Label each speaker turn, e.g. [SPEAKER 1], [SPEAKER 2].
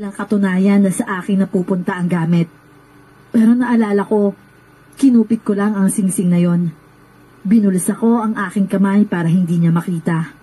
[SPEAKER 1] Walang katunayan na sa akin napupunta ang gamit. Pero naalala ko, kinupit ko lang ang singsing na yon. Binulis ako ang aking kamay para hindi niya makita.